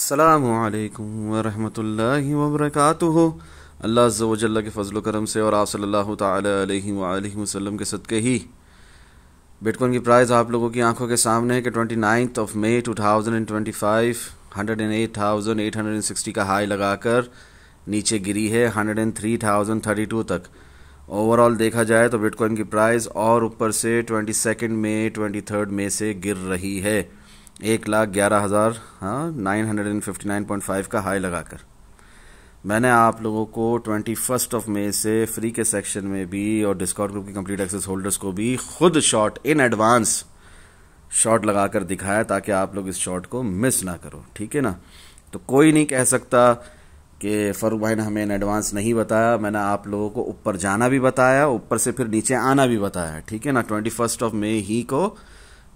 अस्सलामु अलैकुम वरहमतुल्लाहि वबरकातुहू। अल्लाह अज़्ज़ा व जल्ल के फ़ज़्ल करम से और आप सल्लल्लाहु तआला अलैहि व आलिहि वसल्लम के सदक़े ही बिटकॉइन की प्राइस आप लोगों की आंखों के सामने है कि 29 मई 2025 108,860 का हाई लगाकर नीचे गिरी है 103,032 तक। ओवरऑल देखा जाए तो बिटकॉइन की प्राइस और ऊपर से 22 मई 23 मई से गिर रही है 1,11,000 959.5 का हाई लगाकर। मैंने आप लोगों को 21 मई से फ्री के सेक्शन में भी और डिस्काउंट ग्रुप की कंप्लीट एक्सेस होल्डर्स को भी खुद शॉर्ट इन एडवांस शॉर्ट लगाकर दिखाया ताकि आप लोग इस शॉर्ट को मिस ना करो, ठीक है ना। तो कोई नहीं कह सकता कि फरूक भाई ने हमें इन एडवांस नहीं बताया। मैंने आप लोगों को ऊपर जाना भी बताया, ऊपर से फिर नीचे आना भी बताया, ठीक है ना। 21 मई ही को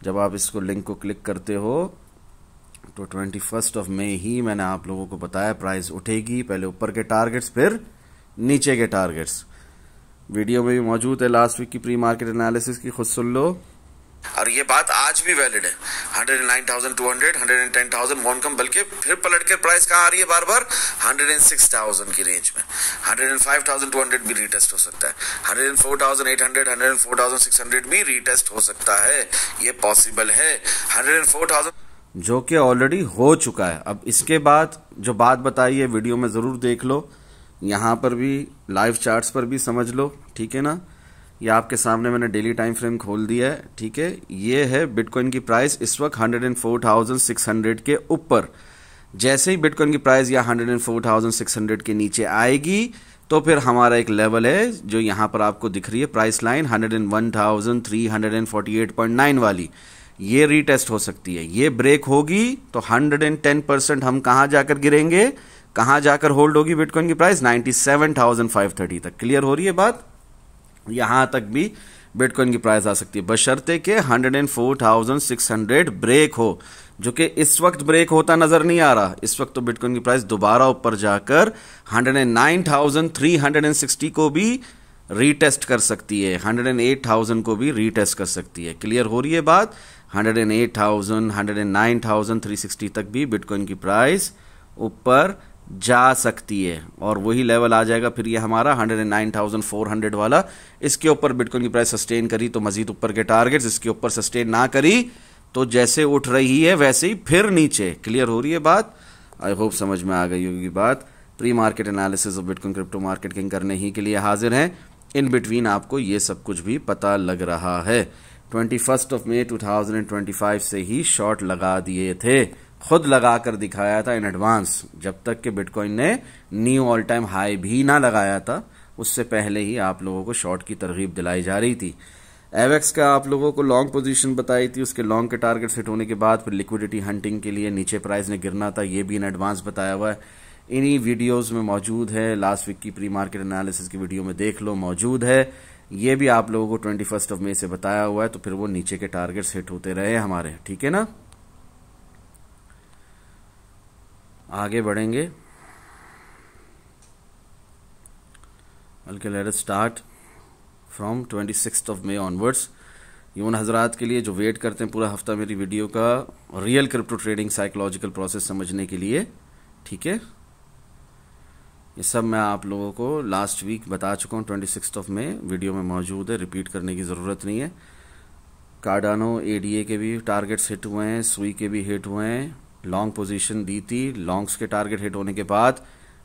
जब आप इसको लिंक को क्लिक करते हो तो 21 मई ही मैंने आप लोगों को बताया प्राइस उठेगी, पहले ऊपर के टारगेट्स फिर नीचे के टारगेट्स। वीडियो में भी मौजूद है लास्ट वीक की प्री मार्केट एनालिसिस की, खुद सुन लो। और ये बात आज भी वैलिड है। 109,200 110,000 मोनकम, बल्कि फिर पलट के प्राइस कहाँ आ रही है बार बार 106,000 की रेंज में। 105,200 भी रीटेस्ट हो सकता है, 104,800 104,600 भी रीटेस्ट हो सकता है, ये पॉसिबल है। 104,000 जो कि ऑलरेडी हो चुका है। अब इसके बाद जो बात बताई है वीडियो में जरूर देख लो, यहां पर भी लाइव चार्ट्स पर भी समझ लो, ठीक है ना। ये आपके सामने मैंने डेली टाइम फ्रेम खोल दिया है, ठीक है। ये है बिटकॉइन की प्राइस इस वक्त 104,600 के ऊपर। जैसे ही बिटकॉइन की प्राइस या 104,600 के नीचे आएगी तो फिर हमारा एक लेवल है जो यहां पर आपको दिख रही है प्राइस लाइन 101,348.9 वाली, ये रीटेस्ट हो सकती है। ये ब्रेक होगी तो 110% हम कहां जाकर गिरेंगे, कहां जाकर होल्ड होगी बिटकॉइन की प्राइस 97,530 तक। क्लियर हो रही है बात। यहां तक भी बिटकॉइन की प्राइस आ सकती है बशर्ते के 104,600 ब्रेक हो, जो कि इस वक्त ब्रेक होता नजर नहीं आ रहा। इस वक्त तो बिटकॉइन की प्राइस दोबारा ऊपर जाकर 109,360 को भी रीटेस्ट कर सकती है, 108,000 को भी रीटेस्ट कर सकती है। क्लियर हो रही है बात। 108,000 109,360 तक भी बिटकॉइन की प्राइस ऊपर जा सकती है और वही लेवल आ जाएगा फिर ये हमारा 109,400 वाला। इसके ऊपर बिटकॉइन की प्राइस सस्टेन करी तो मजीद ऊपर के टारगेट्स, इसके ऊपर सस्टेन ना करी तो जैसे उठ रही है वैसे ही फिर नीचे। क्लियर हो रही है बात। आई होप समझ में आ गई होगी बात। Pre market analysis of bitcoin crypto market king करने ही के लिए हाजिर हैं। इन बिटवीन आपको ये सब कुछ भी पता लग रहा है। 21 मई 2025 से ही शॉर्ट लगा दिए थे, खुद लगाकर दिखाया था इन एडवांस। जब तक कि बिटकॉइन ने न्यू ऑल टाइम हाई भी ना लगाया था उससे पहले ही आप लोगों को शॉर्ट की तरगीब दिलाई जा रही थी। एवेक्स का आप लोगों को लॉन्ग पोजीशन बताई थी, उसके लॉन्ग के टारगेट हिट होने के बाद फिर लिक्विडिटी हंटिंग के लिए नीचे प्राइस ने गिरना था, ये भी इन एडवांस बताया हुआ है। इन्हीं वीडियोस में मौजूद है, लास्ट वीक की प्री मार्केट एनालिसिस की वीडियो में देख लो, मौजूद है। ये भी आप लोगों को 21 मई से बताया हुआ है, तो फिर वो नीचे के टारगेट्स हिट होते रहे हमारे, ठीक है ना। आगे बढ़ेंगे, बल्कि let us start from 26 May onwards. ये उन हजरात के लिए जो वेट करते हैं पूरा हफ्ता मेरी वीडियो का real crypto trading psychological process समझने के लिए, ठीक है। ये सब मैं आप लोगों को लास्ट वीक बता चुका हूँ, 26 मई वीडियो में मौजूद है, रिपीट करने की ज़रूरत नहीं है। कार्डानो एडीए के भी टारगेट्स हिट हुए हैं, सुई के भी हिट हुए हैं। लॉन्ग पोजीशन दी थी, लॉन्ग्स के टारगेट हिट होने के बाद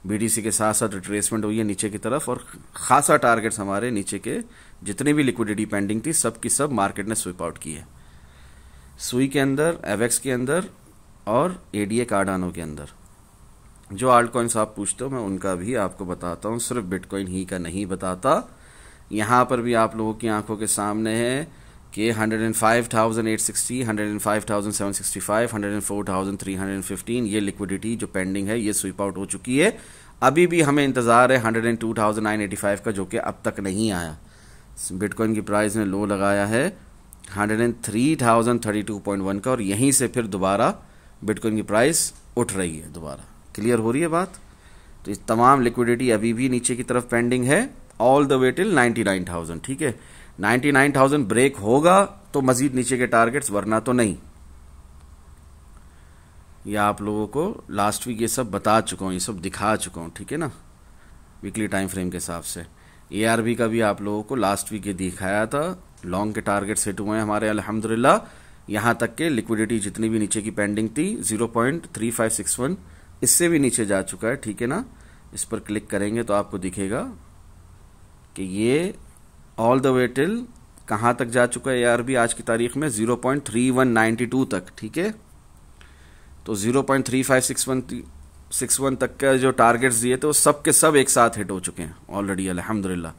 बीटीसी के साथ साथ रिट्रेसमेंट हुई है नीचे की तरफ और खासा टारगेट्स हमारे नीचे के जितनी भी लिक्विडिटी पेंडिंग थी सब की सब मार्केट ने स्विप आउट की है। सुई के अंदर, एवेक्स के अंदर और एडीए कार्डानो के अंदर। जो आल्ट कॉइन्स आप पूछते हो मैं उनका भी आपको बताता हूँ, सिर्फ बिटकॉइन ही का नहीं बताता। यहां पर भी आप लोगों की आंखों के सामने है कि 105,860 105,765 104,315 ये लिक्विडिटी जो पेंडिंग है ये स्वीप आउट हो चुकी है। अभी भी हमें इंतजार है 102,985 का, जो कि अब तक नहीं आया। बिटकॉइन की प्राइस ने लो लगाया है 103,032.1 का और यहीं से फिर दोबारा बिटकॉइन की प्राइस उठ रही है दोबारा। क्लियर हो रही है बात। तो इस तमाम लिक्विडिटी अभी भी नीचे की तरफ पेंडिंग है ऑल द वे टिल 99,000, ठीक है। 99,000 ब्रेक होगा तो मजीद नीचे के टारगेट्स, वरना तो नहीं। ये आप लोगों को लास्ट वीक ये सब बता चुका हूँ, ये सब दिखा चुका हूँ, ठीक है ना, वीकली टाइम फ्रेम के हिसाब से। ARB का भी आप लोगों को लास्ट वीक ये दिखाया था, लॉन्ग के टारगेट्स हिट हुए हैं हमारे अल्हम्दुलिल्लाह। यहाँ तक के लिक्विडिटी जितनी भी नीचे की पेंडिंग थी 0.3561 इससे भी नीचे जा चुका है, ठीक है ना। इस पर क्लिक करेंगे तो आपको दिखेगा कि ये ऑल द वे टिल कहाँ तक जा चुका है ARB आज की तारीख में 0.3192 तक, ठीक है। तो 0.3561 तक का जो टारगेट्स दिए थे वो सब के सब एक साथ हिट हो चुके हैं ऑलरेडी अल्हम्दुलिल्लाह।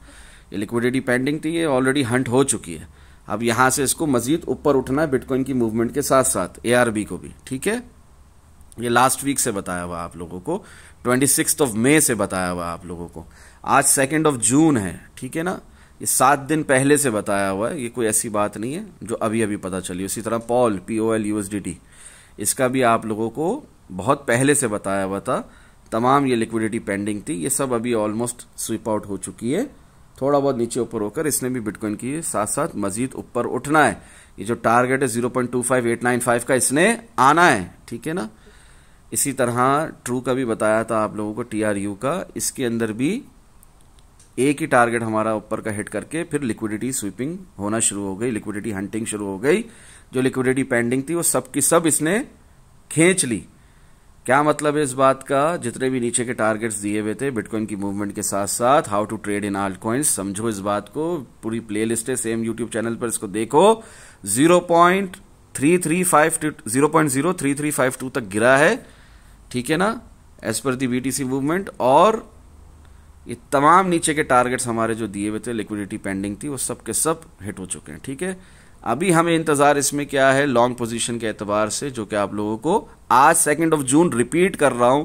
ये लिक्विडिटी पेंडिंग थी, ये ऑलरेडी हंट हो चुकी है। अब यहां से इसको मजीद ऊपर उठना है बिटकॉइन की मूवमेंट के साथ साथ ARB को भी, ठीक है। ये लास्ट वीक से बताया हुआ आप लोगों को, 26 मई से बताया हुआ आप लोगों को। आज 2 जून है, ठीक है ना। ये 7 दिन पहले से बताया हुआ है, ये कोई ऐसी बात नहीं है जो अभी अभी पता चली। उसी तरह POL USDT, इसका भी आप लोगों को बहुत पहले से बताया हुआ था। तमाम ये लिक्विडिटी पेंडिंग थी, ये सब अभी ऑलमोस्ट स्वीप आउट हो चुकी है। थोड़ा बहुत नीचे ऊपर होकर इसने भी बिटकॉइन की साथ साथ मजीद ऊपर उठना है। ये जो टारगेट है 0.25895 का, इसने आना है, ठीक है ना। इसी तरह ट्रू का भी बताया था आप लोगों को, TRU का, इसके अंदर भी एक ही टारगेट हमारा ऊपर का हिट करके फिर लिक्विडिटी स्वीपिंग होना शुरू हो गई, लिक्विडिटी हंटिंग शुरू हो गई। जो लिक्विडिटी पेंडिंग थी वो सब की सब इसने खींच ली। क्या मतलब है इस बात का, जितने भी नीचे के टारगेट्स दिए हुए थे बिटकॉइन की मूवमेंट के साथ साथ, how to trade in altcoins, समझो इस बात को। पूरी प्लेलिस्ट है सेम यूट्यूब चैनल पर, इसको देखो। 0.3352 तक गिरा है, ठीक है ना, एज पर दी BTC मूवमेंट। और ये तमाम नीचे के टारगेट्स हमारे जो दिए हुए थे, लिक्विडिटी पेंडिंग थी, वो सब के सब हिट हो चुके हैं, ठीक है। अभी हमें इंतजार इसमें क्या है, लॉन्ग पोजीशन के एतबार से, जो कि आप लोगों को आज 2 जून रिपीट कर रहा हूं,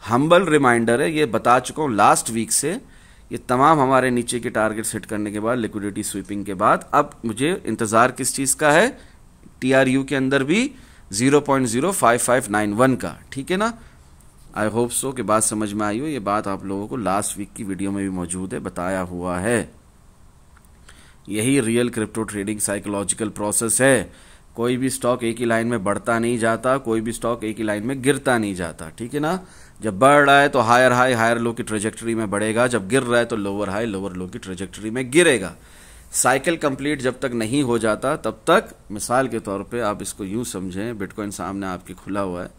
हम्बल रिमाइंडर है, ये बता चुका हूं लास्ट वीक से। ये तमाम हमारे नीचे के टारगेट्स हिट करने के बाद, लिक्विडिटी स्वीपिंग के बाद, अब मुझे इंतजार किस चीज का है, TRU के अंदर भी 0.05591 का, ठीक है ना। आई होप सो कि बात समझ में आई हो। ये बात आप लोगों को लास्ट वीक की वीडियो में भी मौजूद है, बताया हुआ है। यही real crypto trading psychological process है। कोई भी स्टॉक एक ही लाइन में बढ़ता नहीं जाता, कोई भी स्टॉक एक ही लाइन में गिरता नहीं जाता, ठीक है ना। जब बढ़ रहा है तो हायर हाई हायर लो की ट्रेजेक्टरी में बढ़ेगा, जब गिर रहा है तो लोअर हाई लोअर लो की ट्रेजेक्टरी में गिरेगा। साइकिल कंप्लीट जब तक नहीं हो जाता तब तक, मिसाल के तौर पे आप इसको यूं समझें, बिटकॉइन सामने आपके खुला हुआ है,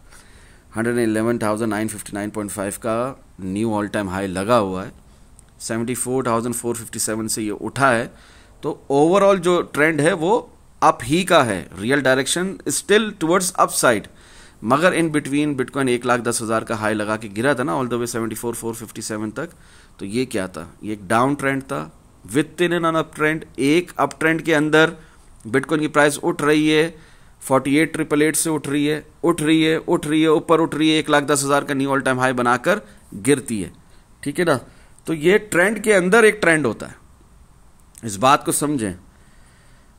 111,959.5 का न्यू ऑल टाइम हाई लगा हुआ है, 74,457 से ये उठा है। तो ओवरऑल जो ट्रेंड है वो अप ही का है, real direction still towards upside. मगर इन बिटवीन बिटकॉइन 1,10,000 का हाई लगा के गिरा था ना ऑल द वे 74,457 तक, तो ये क्या था, ये एक डाउन ट्रेंड था with in an up trend. एक अप ट्रेंड के अंदर बिटकॉइन की प्राइस उठ रही है, 48,888 से उठ रही है, ऊपर उठ रही है, 1,10,000 का न्यू ऑल टाइम हाई बनाकर गिरती है, ठीक है ना। तो ये ट्रेंड के अंदर एक ट्रेंड होता है, इस बात को समझें।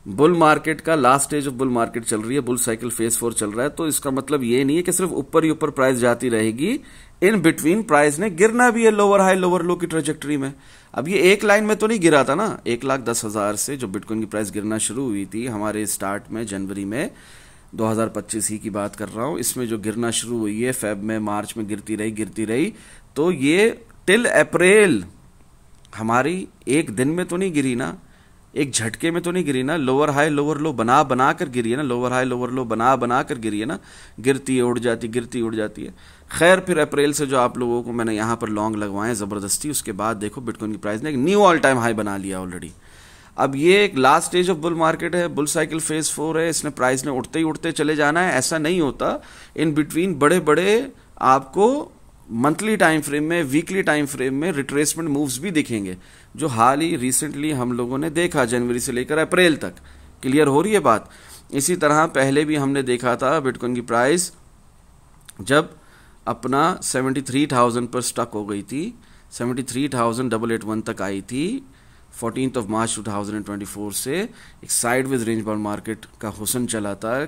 बुल मार्केट का last stage of bull market चल रही है, बुल साइकिल फेज 4 चल रहा है। तो इसका मतलब ये नहीं है कि सिर्फ ऊपर ही ऊपर प्राइस जाती रहेगी, इन बिटवीन प्राइस ने गिरना भी है लोअर हाई लोअर लो की ट्रेजेक्टरी में। अब ये एक लाइन में तो नहीं गिरा था ना, 1,10,000 से जो बिटकॉइन की प्राइस गिरना शुरू हुई थी हमारे स्टार्ट में, जनवरी में 2025 ही की बात कर रहा हूं, इसमें जो गिरना शुरू हुई है फेब में मार्च में गिरती रही, तो ये टिल अप्रैल हमारी एक दिन में तो नहीं गिरी ना, एक झटके में तो नहीं गिरी ना, लोअर हाई लोअर लो बना कर गिरी है ना, लोअर हाई लोअर लो बना कर गिरी है ना, गिरती है उड़ जाती है। खैर फिर अप्रैल से जो आप लोगों को मैंने यहां पर लॉन्ग लगवाए जबरदस्ती, उसके बाद देखो बिटकॉइन की प्राइस ने एक न्यू ऑल टाइम हाई बना लिया ऑलरेडी। अब ये एक last stage of bull market है, बुल साइकिल फेज 4 है, इसने प्राइस ने उठते ही उठते चले जाना है, ऐसा नहीं होता। इन बिटवीन बड़े बड़े आपको मंथली टाइम फ्रेम में, वीकली टाइम फ्रेम में रिट्रेसमेंट मूव्स भी दिखेंगे, जो हाल ही रिसेंटली हम लोगों ने देखा, जनवरी से लेकर अप्रैल तक। क्लियर हो रही है बात। इसी तरह पहले भी हमने देखा था बिटकॉइन की प्राइस जब अपना 73,000 पर स्टक हो गई थी, 73,881 तक आई थी 14 मार्च 2024 से। एक साइडवेज रेंज बाउंड मार्केट का हुसन चला था,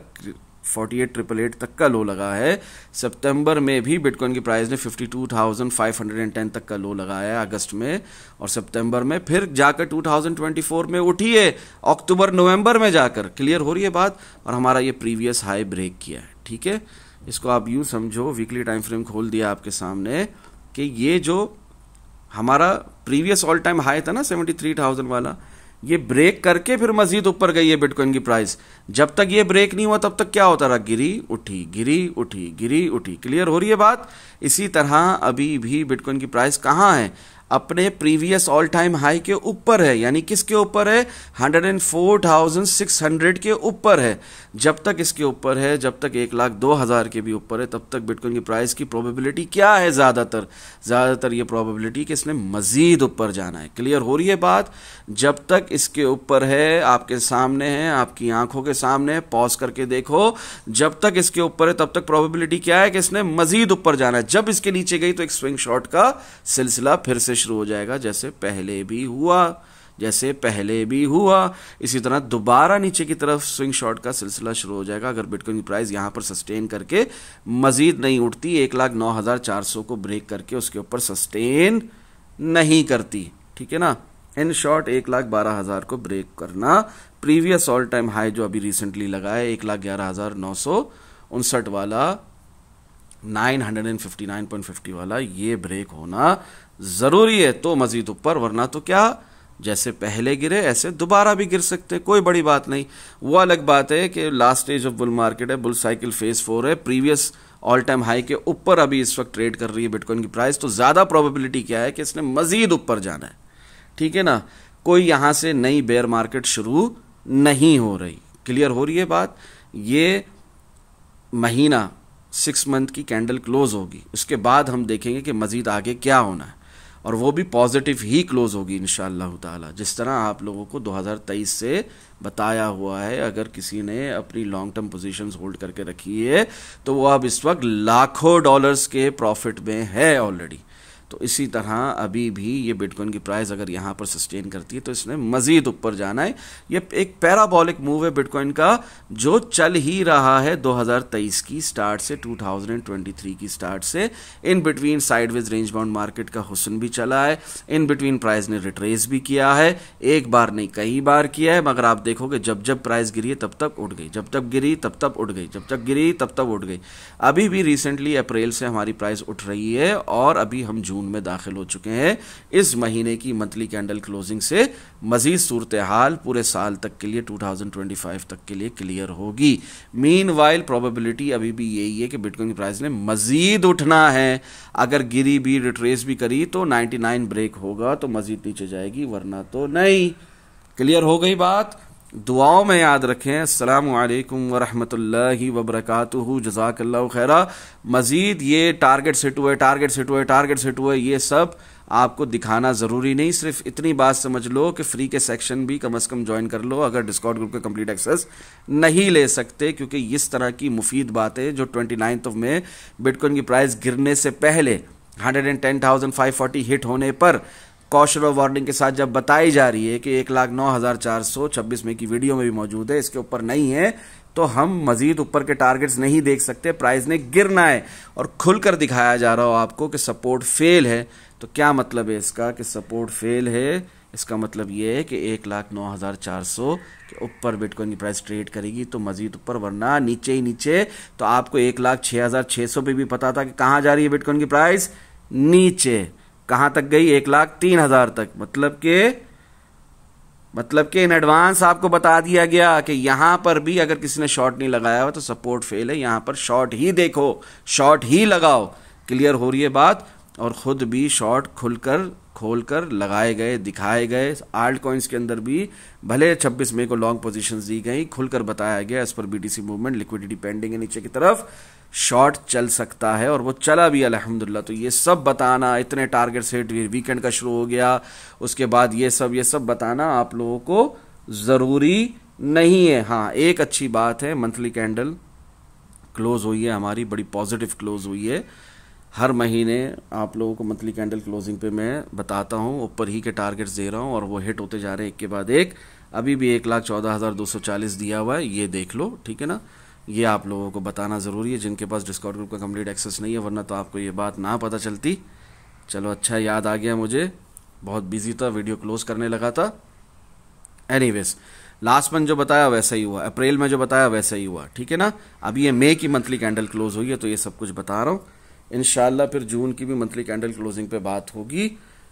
48,888 तक का लो लगा है। सितंबर में भी बिटकॉइन की प्राइस ने 52,510 तक का लो लगाया है अगस्त में, और सितंबर में फिर जाकर 2024 में उठी है, अक्टूबर नवंबर में जाकर। क्लियर हो रही है बात। और हमारा ये प्रीवियस हाई ब्रेक किया है, ठीक है। इसको आप यूँ समझो, वीकली टाइम फ्रेम खोल दिया आपके सामने कि ये जो हमारा प्रीवियस ऑल टाइम हाई था ना 73,000 वाला, ये ब्रेक करके फिर मजीद ऊपर गई है बिटकॉइन की प्राइस। जब तक ये ब्रेक नहीं हुआ तब तक क्या होता रहा, गिरी उठी गिरी उठी गिरी उठी। क्लियर हो रही है बात? इसी तरह अभी भी बिटकॉइन की प्राइस कहाँ है, अपने प्रीवियस ऑल टाइम हाई के ऊपर है। यानी किसके ऊपर है, 104,600 के ऊपर है। जब तक इसके ऊपर है, जब तक 1,02,000 के भी ऊपर है, तब तक बिटकॉइन की प्राइस की प्रोबेबिलिटी क्या है, ज्यादातर ये प्रोबेबिलिटी कि इसने मजीद ऊपर जाना है। क्लियर हो रही है बात? जब तक इसके ऊपर है, आपके सामने है, आपकी आंखों के सामने है, पॉज करके देखो, जब तक इसके ऊपर है तब तक प्रोबेबिलिटी क्या है कि इसने मजीद ऊपर जाना है। जब इसके नीचे गई तो एक स्विंग शॉट का सिलसिला फिर से शुरू हो जाएगा, जैसे पहले भी हुआ। इसी तरह दोबारा नीचे की तरफ स्विंग शॉट का सिलसिला शुरू हो जाएगा अगर बिटकॉइन की प्राइस यहां पर सस्टेन करके मजीद नहीं उठती, 1,09,400 को ब्रेक करके उसके ऊपर सस्टेन नहीं करती। ठीक है ना? इन शॉर्ट 1,12,000 को ब्रेक करना, प्रीवियस ऑल टाइम हाई जो अभी रिसेंटली लगा है 1,11,959 वाला, 959.50 वाला, ये ब्रेक होना जरूरी है तो मजीद ऊपर, वरना तो क्या, जैसे पहले गिरे ऐसे दोबारा भी गिर सकते, कोई बड़ी बात नहीं। वो अलग बात है कि last stage of bull market है, बुल साइकिल फेज 4 है, प्रीवियस ऑल टाइम हाई के ऊपर अभी इस वक्त ट्रेड कर रही है बिटकॉइन की प्राइस, तो ज्यादा प्रोबेबिलिटी क्या है कि इसने मजीद ऊपर जाना है। ठीक है ना? कोई यहां से नई बेयर मार्केट शुरू नहीं हो रही। क्लियर हो रही है बात? ये महीना 6 मंथ की कैंडल क्लोज होगी, उसके बाद हम देखेंगे कि मजीद आगे क्या होना है, और वो भी पॉजिटिव ही क्लोज होगी इंशाअल्लाह ताला, जिस तरह आप लोगों को 2023 से बताया हुआ है। अगर किसी ने अपनी लॉन्ग टर्म पोजीशंस होल्ड करके रखी है तो वो अब इस वक्त लाखों डॉलर्स के प्रॉफिट में है ऑलरेडी। तो इसी तरह अभी भी ये बिटकॉइन की प्राइस अगर यहाँ पर सस्टेन करती है तो इसने मजीद ऊपर जाना है। ये एक पैराबॉलिक मूव है बिटकॉइन का, जो चल ही रहा है 2023 की स्टार्ट से, 2023 की स्टार्ट से। In between sideways range bound market का हुस्न भी चला है, इन बिटवीन प्राइस ने रिट्रेस भी किया है, एक बार नहीं कई बार किया है। मगर आप देखोगे जब जब प्राइस गिरी तब तक उठ गई, जब तक गिरी तब तक उठ गई, जब तक गिरी तब तक उठ गई। अभी भी रिसेंटली अप्रैल से हमारी प्राइस उठ रही है और अभी हम जून में दाखिल हो चुके हैं। इस महीने की मंथली कैंडल क्लोजिंग से मजीद सूरत हाल पूरे साल तक के लिए 2025 तक के लिए क्लियर होगी। मीनवाइल प्रोबेबिलिटी अभी भी यही है कि बिटकॉइन की प्राइस ने मजीद उठना है। अगर गिरी भी, रिट्रेस भी करी तो 99 ब्रेक होगा तो मजीद नीचे जाएगी, वरना तो नहीं। क्लियर हो गई बात? दुआओं में याद रखें। अस्सलामु अलैकुम वरहमतुल्लाहि वबरकातुहू। जज़ाकल्लाहु खैरा। मजीद ये टारगेट सेट हुए, टारगेट सेट हुए, टारगेट सेट हुए, ये सब आपको दिखाना जरूरी नहीं। सिर्फ इतनी बात समझ लो कि फ्री के सेक्शन भी कम से कम ज्वाइन कर लो अगर डिस्कॉर्ड ग्रुप का कंप्लीट एक्सेस नहीं ले सकते, क्योंकि इस तरह की मुफीद बातें जो 29 में बिटकॉइन की प्राइस गिरने से पहले 110,540 हिट होने पर कॉशन और वार्निंग के साथ जब बताई जा रही है कि 1,09,400 26 मई की वीडियो में भी मौजूद है, इसके ऊपर नहीं है, तो हम मजीद ऊपर के टारगेट्स नहीं देख सकते। प्राइस ने गिरना है और खुलकर दिखाया जा रहा हो आपको कि सपोर्ट फेल है। तो क्या मतलब है इसका कि सपोर्ट फेल है? इसका मतलब ये है कि 1,09,400 के ऊपर बिटकॉइन की प्राइस ट्रेड करेगी तो मजीद ऊपर, वरना नीचे ही नीचे। तो आपको 1,06,600 पे भी पता था कि कहां जा रही है बिटकॉइन की प्राइस, नीचे। कहां तक गई? 1,03,000 तक। मतलब कि इन एडवांस आपको बता दिया गया कि यहां पर भी अगर किसी ने शॉर्ट नहीं लगाया हुआ तो सपोर्ट फेल है, यहां पर शॉर्ट ही देखो, शॉर्ट ही लगाओ। क्लियर हो रही है बात? और खुद भी शॉर्ट खोलकर लगाए गए, दिखाए गए। आल्ट कॉइन्स के अंदर भी भले 26 मई को लॉन्ग पोजीशंस दी गई, खुलकर बताया गया as per BTC movement liquidity pending है नीचे की तरफ, शॉर्ट चल सकता है, और वो चला भी अल्हम्दुलिल्लाह। तो ये सब बताना, इतने टारगेट सेट वीकेंड का शुरू हो गया, उसके बाद ये सब बताना आप लोगों को जरूरी नहीं है। हाँ, एक अच्छी बात है, मंथली कैंडल क्लोज हुई है हमारी, बड़ी पॉजिटिव क्लोज हुई है। हर महीने आप लोगों को मंथली कैंडल क्लोजिंग पे मैं बताता हूँ, ऊपर ही के टारगेट्स दे रहा हूँ और वो हिट होते जा रहे हैं एक के बाद एक। अभी भी 1,14,240 दिया हुआ है, ये देख लो, ठीक है ना। ये आप लोगों को बताना ज़रूरी है जिनके पास डिस्कॉर्ड ग्रुप का कंप्लीट एक्सेस नहीं है, वरना तो आपको ये बात ना पता चलती। चलो अच्छा याद आ गया मुझे, बहुत बिजी था, वीडियो क्लोज करने लगा था। एनीवेज, लास्ट मंथ जो बताया वैसा ही हुआ, अप्रैल में जो बताया वैसा ही हुआ, ठीक है ना। अब ये मई की मंथली कैंडल क्लोज हुई है तो ये सब कुछ बता रहा हूँ। इंशाल्लाह फिर जून की भी मंथली कैंडल क्लोजिंग पे बात होगी।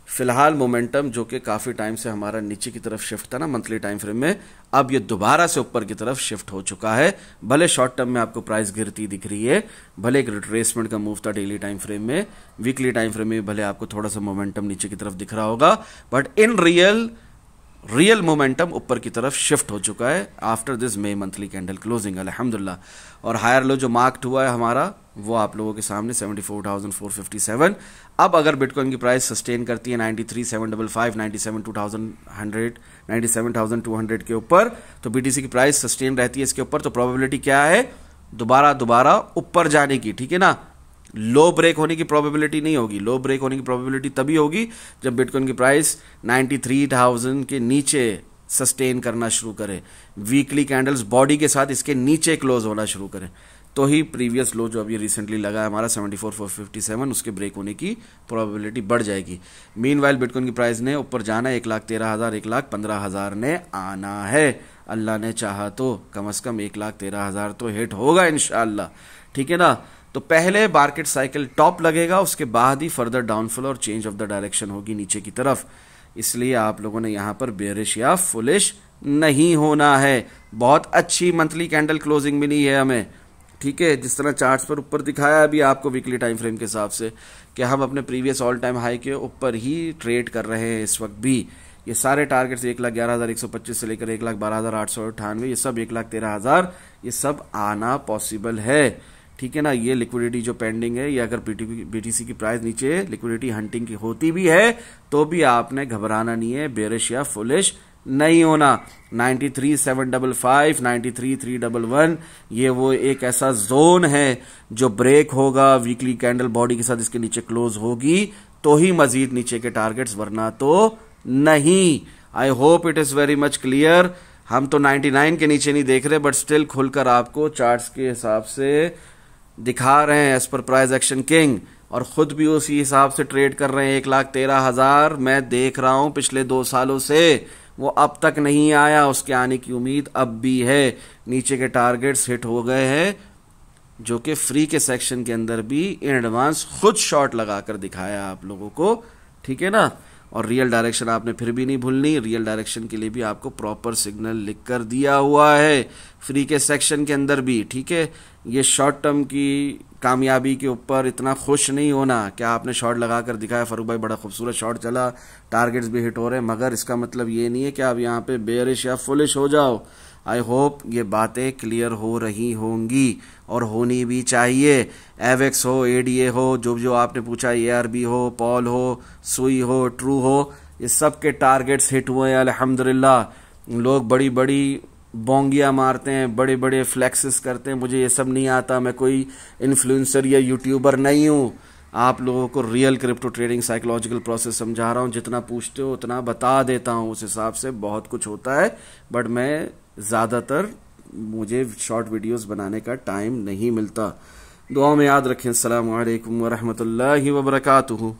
फिलहाल मोमेंटम जो कि काफ़ी टाइम से हमारा नीचे की तरफ शिफ्ट था ना मंथली टाइम फ्रेम में, अब ये दोबारा से ऊपर की तरफ शिफ्ट हो चुका है। भले शॉर्ट टर्म में आपको प्राइस गिरती दिख रही है, भले एक रिट्रेसमेंट का मूव था डेली टाइम फ्रेम में, वीकली टाइम फ्रेम में भले आपको थोड़ा सा मोमेंटम नीचे की तरफ दिख रहा होगा, बट इन रियल मोमेंटम ऊपर की तरफ शिफ्ट हो चुका है after this May monthly candle closing अल्हम्दुलिल्लाह। और हायर लो जो मार्क्ड हुआ है हमारा वो आप लोगों के सामने 74,457। अब अगर बिटकॉइन की प्राइस सस्टेन करती है 93,755, 97,200, 97,200 के ऊपर, तो बीटीसी की प्राइस सस्टेन रहती है इसके ऊपर, तो प्रोबेबिलिटी क्या है दोबारा ऊपर जाने की, ठीक है ना। लो ब्रेक होने की प्रोबेबिलिटी नहीं होगी, लो ब्रेक होने की प्रोबेबिलिटी तभी होगी जब बिटकॉइन की प्राइस 93,000 के नीचे सस्टेन करना शुरू करे, वीकली कैंडल्स बॉडी के साथ इसके नीचे क्लोज होना शुरू करे, तो ही प्रीवियस लो जो अभी रिसेंटली लगा है हमारा 74,457 उसके ब्रेक होने की प्रोबेबिलिटी बढ़ जाएगी। मीनवाइल बिटकॉइन की प्राइस ने ऊपर जाना है 1,13,000, 1,15,000 ने आना है, अल्लाह ने चाहा तो कम से कम 1,13,000 तो हिट होगा इंशाअल्लाह, ठीक है ना। तो पहले मार्केट साइकिल टॉप लगेगा, उसके बाद ही फर्दर डाउनफॉल और चेंज ऑफ द डायरेक्शन होगी नीचे की तरफ। इसलिए आप लोगों ने यहां पर बेरिश या फुलिश नहीं होना है। बहुत अच्छी मंथली कैंडल क्लोजिंग मिली है हमें, ठीक है। जिस तरह चार्ट्स पर ऊपर दिखाया अभी आपको वीकली टाइम फ्रेम के हिसाब से कि हम अपने प्रीवियस ऑल टाइम हाई के ऊपर ही ट्रेड कर रहे हैं इस वक्त भी। ये सारे टारगेट्स 1,11,125 से लेकर 1,12,898, ये सब 1,13,000, ये सब आना पॉसिबल है, ठीक है ना। ये लिक्विडिटी जो पेंडिंग है, ये अगर बीटीसी की प्राइस नीचे लिक्विडिटी हंटिंग की होती भी है तो भी आपने घबराना नहीं है, बेरिश या फुलिश नहीं होना। 93,755, 93,311 ये वो एक ऐसा जोन है जो ब्रेक होगा, वीकली कैंडल बॉडी के साथ इसके नीचे क्लोज होगी तो ही मजीद नीचे के टारगेट्स, वरना तो नहीं। I hope it is very much clear. हम तो 99 के नीचे नहीं देख रहे, बट स्टिल खुलकर आपको चार्ट्स के हिसाब से दिखा रहे हैं as per price action king, और खुद भी उसी हिसाब से ट्रेड कर रहे हैं। 1,13,000 मैं देख रहा हूं पिछले 2 सालों से, वो अब तक नहीं आया, उसके आने की उम्मीद अब भी है। नीचे के टारगेट्स हिट हो गए हैं जो कि फ्री के सेक्शन के अंदर भी इन एडवांस खुद शॉर्ट लगाकर दिखाया आप लोगों को, ठीक है ना। और रियल डायरेक्शन आपने फिर भी नहीं भूलनी, रियल डायरेक्शन के लिए भी आपको प्रॉपर सिग्नल लिख कर दिया हुआ है फ्री के सेक्शन के अंदर भी, ठीक है। ये शॉर्ट टर्म की कामयाबी के ऊपर इतना खुश नहीं होना। क्या आपने शॉर्ट लगाकर दिखाया फारूक भाई, बड़ा खूबसूरत शॉर्ट चला, टारगेट्स भी हिट हो रहे हैं, मगर इसका मतलब ये नहीं है कि आप यहाँ पे बेयरिश या फुलिश हो जाओ। आई होप ये बातें क्लियर हो रही होंगी और होनी भी चाहिए। एवेक्स हो, एडीए हो, जो जो आपने पूछा, एआरबी हो, पॉल हो, सुई हो, ट्रू हो, ये सब के टारगेट्स हिट हुए हैं अल्हम्दुलिल्लाह। लोग बड़ी बड़ी बोंगियां मारते हैं, बड़े बड़े फ्लैक्सेस करते हैं, मुझे ये सब नहीं आता, मैं कोई इन्फ्लुएंसर या यूट्यूबर नहीं हूँ। आप लोगों को real crypto trading psychological process समझा रहा हूँ, जितना पूछते हो उतना बता देता हूँ, उस हिसाब से बहुत कुछ होता है, बट मैं ज़्यादातर मुझे शॉर्ट वीडियोस बनाने का टाइम नहीं मिलता। दुआ में याद रखें। अस्सलामु अलैकुम व रहमतुल्लाहि व बरकातुहू।